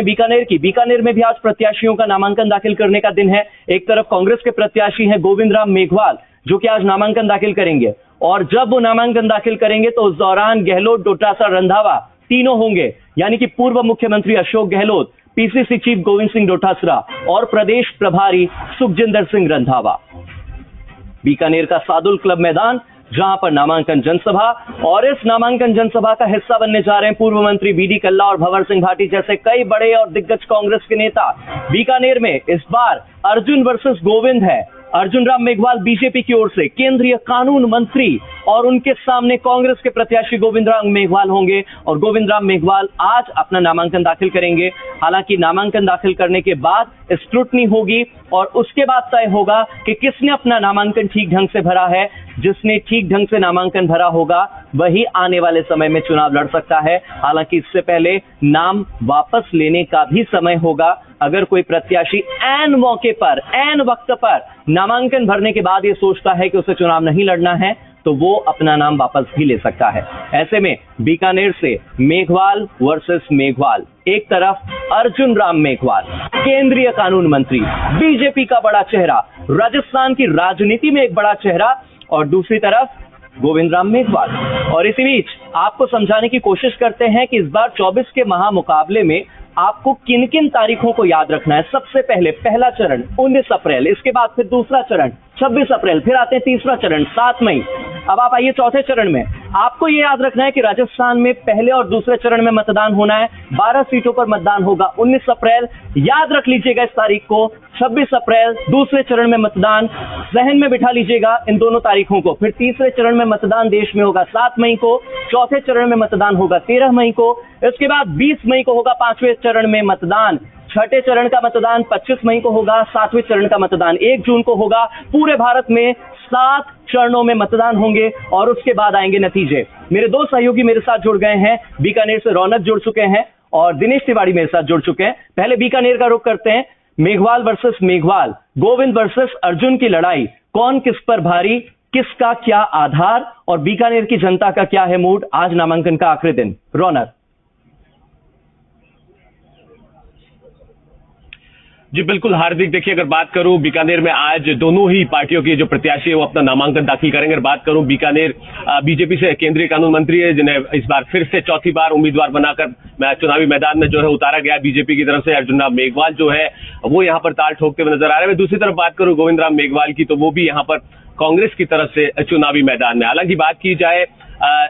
बीकानेर में भी आज प्रत्याशियों का नामांकन दाखिल करने का दिन है। एक तरफ कांग्रेस के प्रत्याशी हैं गोविंद राम मेघवाल, जो कि आज नामांकन दाखिल करेंगे, और जब वो नामांकन दाखिल करेंगे तो उस दौरान गहलोत, डोटासरा, रंधावा तीनों होंगे, यानी कि पूर्व मुख्यमंत्री अशोक गहलोत, पीसीसी चीफ गोविंद सिंह डोटासरा और प्रदेश प्रभारी सुखजिंदर सिंह रंधावा। बीकानेर का सादुल क्लब मैदान, जहां पर नामांकन जनसभा, और इस नामांकन जनसभा का हिस्सा बनने जा रहे हैं पूर्व मंत्री बीडी कल्ला और भंवर सिंह भाटी जैसे कई बड़े और दिग्गज कांग्रेस के नेता। बीकानेर में इस बार अर्जुन वर्सेस गोविंद है। अर्जुन राम मेघवाल बीजेपी की ओर से केंद्रीय कानून मंत्री, और उनके सामने कांग्रेस के प्रत्याशी गोविंद राम मेघवाल होंगे, और गोविंद राम मेघवाल आज अपना नामांकन दाखिल करेंगे। हालांकि नामांकन दाखिल करने के बाद स्क्रूटनी होगी और उसके बाद तय होगा कि किसने अपना नामांकन ठीक ढंग से भरा है। जिसने ठीक ढंग से नामांकन भरा होगा वही आने वाले समय में चुनाव लड़ सकता है। हालांकि इससे पहले नाम वापस लेने का भी समय होगा। अगर कोई प्रत्याशी ऐन मौके पर, ऐन वक्त पर नामांकन भरने के बाद ये सोचता है कि उसे चुनाव नहीं लड़ना है, तो वो अपना नाम वापस भी ले सकता है। ऐसे में बीकानेर से मेघवाल वर्सेस मेघवाल, एक तरफ अर्जुन राम मेघवाल, केंद्रीय कानून मंत्री, बीजेपी का बड़ा चेहरा, राजस्थान की राजनीति में एक बड़ा चेहरा, और दूसरी तरफ गोविंद राम मेघवाल। और इसी बीच आपको समझाने की कोशिश करते हैं कि इस बार 24 के महामुकाबले में आपको किन किन तारीखों को याद रखना है। सबसे पहले पहला चरण 19 अप्रैल, इसके बाद फिर दूसरा चरण 26 अप्रैल, फिर आते हैं तीसरा चरण 7 मई। अब आप आइए चौथे चरण में। आपको यह याद रखना है कि राजस्थान में पहले और दूसरे चरण में मतदान होना है। 12 सीटों पर मतदान होगा। 19 अप्रैल याद रख लीजिएगा इस तारीख को। 26 अप्रैल दूसरे चरण में मतदान, जहन में बिठा लीजिएगा इन दोनों तारीखों को। फिर तीसरे चरण में मतदान देश में होगा 7 मई को। चौथे चरण में मतदान होगा 13 मई को। इसके बाद 20 मई को होगा 5वें चरण में मतदान। छठे चरण का मतदान 25 मई को होगा। 7वें चरण का मतदान 1 जून को होगा। पूरे भारत में 7 चरणों में मतदान होंगे और उसके बाद आएंगे नतीजे। मेरे दो सहयोगी मेरे साथ जुड़ गए हैं। बीकानेर से रौनक जुड़ चुके हैं और दिनेश तिवारी मेरे साथ जुड़ चुके हैं। पहले बीकानेर का रुख करते हैं। मेघवाल वर्सेस मेघवाल, गोविंद वर्सेस अर्जुन की लड़ाई, कौन किस पर भारी, किसका क्या आधार, और बीकानेर की जनता का क्या है मूड आज नामांकन का आखिरी दिन। रौनक जी बिल्कुल हार्दिक, देखिए अगर बात करूं बीकानेर में आज दोनों ही पार्टियों के जो प्रत्याशी है वो अपना नामांकन दाखिल करेंगे। अगर बात करूं बीकानेर बीजेपी से केंद्रीय कानून मंत्री है, जिन्हें इस बार फिर से चौथी बार उम्मीदवार बनाकर चुनावी मैदान में जो है उतारा गया बीजेपी की तरफ से। अर्जुन राम मेघवाल जो है वो यहाँ पर ताल ठोकते हुए नजर आ रहे हैं। दूसरी तरफ बात करूं गोविंद राम मेघवाल की, तो वो भी यहाँ पर कांग्रेस की तरफ से चुनावी मैदान में। हालांकि बात की जाए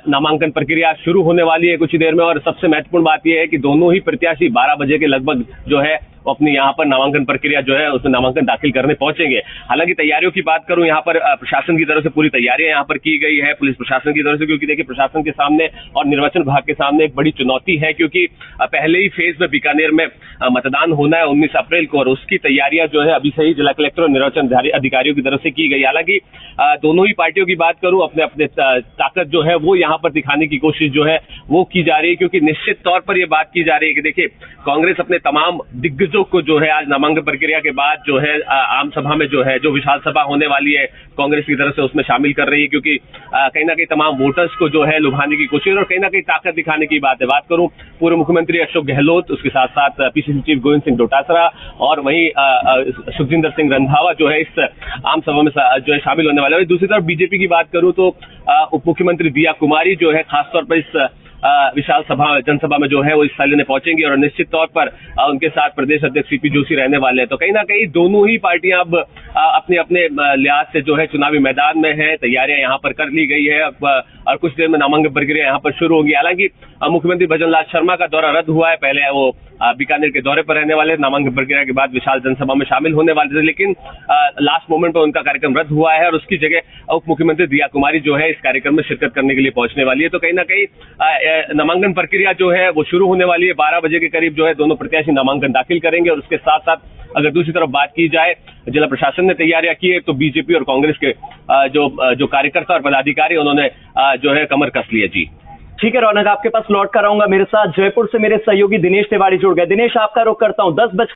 नामांकन प्रक्रिया शुरू होने वाली है कुछ ही देर में, और सबसे महत्वपूर्ण बात यह है कि दोनों ही प्रत्याशी 12 बजे के लगभग जो है वो अपनी यहाँ पर नामांकन प्रक्रिया जो है उसमें नामांकन दाखिल करने पहुंचेंगे। हालांकि तैयारियों की बात करूं, यहाँ पर प्रशासन की तरफ से पूरी तैयारियां यहाँ पर की गई है, पुलिस प्रशासन की तरफ से, क्योंकि देखिए प्रशासन के सामने और निर्वाचन विभाग के सामने एक बड़ी चुनौती है, क्योंकि पहले ही फेज में बीकानेर में मतदान होना है 19 अप्रैल को, और उसकी तैयारियां जो है अभी से ही जिला कलेक्टर और निर्वाचन अधिकारियों की तरफ से की गई। हालांकि दोनों ही पार्टियों की बात करूं, अपने अपने ताकत जो है वो यहाँ पर दिखाने की कोशिश जो है वो की जा रही है, क्योंकि निश्चित तौर पर यह बात की जा रही है कि देखिए कांग्रेस अपने तमाम दिग्गजों को जो है आज नामांकन प्रक्रिया के बाद जो है आम सभा में जो है जो विशाल सभा होने वाली है कांग्रेस की तरफ से उसमें शामिल कर रही है, क्योंकि कहीं ना कहीं तमाम वोटर्स को जो है लुभाने की कोशिश और कहीं ना कहीं ताकत दिखाने की बात है। बात करूं पूर्व मुख्यमंत्री अशोक गहलोत, उसके साथ साथ पीसीसी चीफ गोविंद सिंह डोटासरा और वहीं सुखजिंदर सिंह रंधावा जो है इस आम सभा में जो है शामिल होने वाले हैं। दूसरी तरफ बीजेपी की बात करूं तो उप मुख्यमंत्री दिया कुमारी जो है खासतौर पर इस विशाल जनसभा में जो है वो हिस्सा लेने पहुंचेंगे, और निश्चित तौर पर उनके साथ प्रदेश अध्यक्ष सीपी जोशी रहने वाले हैं। तो कहीं ना कहीं दोनों ही पार्टियां अब अपने अपने लिहाज से जो है चुनावी मैदान में है। तैयारियां यहाँ पर कर ली गई है और कुछ देर में नामांकन प्रक्रिया यहाँ पर शुरू होगी। हालांकि मुख्यमंत्री भजनलाल शर्मा का दौरा रद्द हुआ है, पहले वो बीकानेर के दौरे पर रहने वाले, नामांकन प्रक्रिया के बाद विशाल जनसभा में शामिल होने वाले थे, लेकिन लास्ट मोमेंट पर उनका कार्यक्रम रद्द हुआ है और उसकी जगह उप मुख्यमंत्री दिया कुमारी जो है इस कार्यक्रम में शिरकत करने के लिए पहुंचने वाली है। तो कहीं ना कहीं नामांकन प्रक्रिया जो है वो शुरू होने वाली है। 12 बजे के करीब जो है दोनों प्रत्याशी नामांकन दाखिल करेंगे, और उसके साथ साथ अगर दूसरी तरफ बात की जाए जिला प्रशासन ने तैयारियां की है, तो बीजेपी और कांग्रेस के जो कार्यकर्ता और पदाधिकारी उन्होंने जो है कमर कस ली है। जी ठीक है रौनक, आपके पास लौट कर आऊंगा। मेरे साथ जयपुर से मेरे सहयोगी दिनेश तिवारी जुड़ गए। दिनेश, आपका रुख करता हूं। 10 बजे